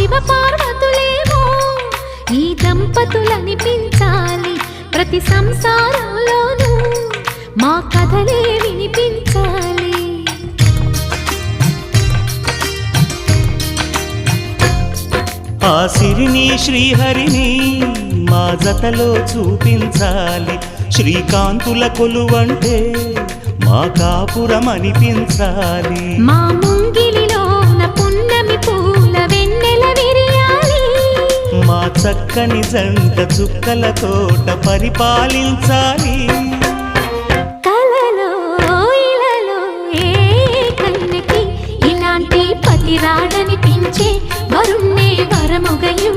శివ పార్వతులేమో ఈ దంపతులనిపించాలి ప్రతి సంసారంలోనూ మా కథలే వినిపించాలి ఆ సిరిని శ్రీహరిని మా జతలో చూపించాలి శ్రీకాంతుల కొలువంటే మా కాపురం అనిపించాలి మా ముంగిలిలోన పున్నమి పూల వెన్నెల విరియాలి మా చక్కని జంట చుక్కల తోట పరిపాలించాలి కలలో ఇలలో ఏ కన్నెకి ఇలాంటి పతి రాడనిపించే వరుణ్ణే వరముగయు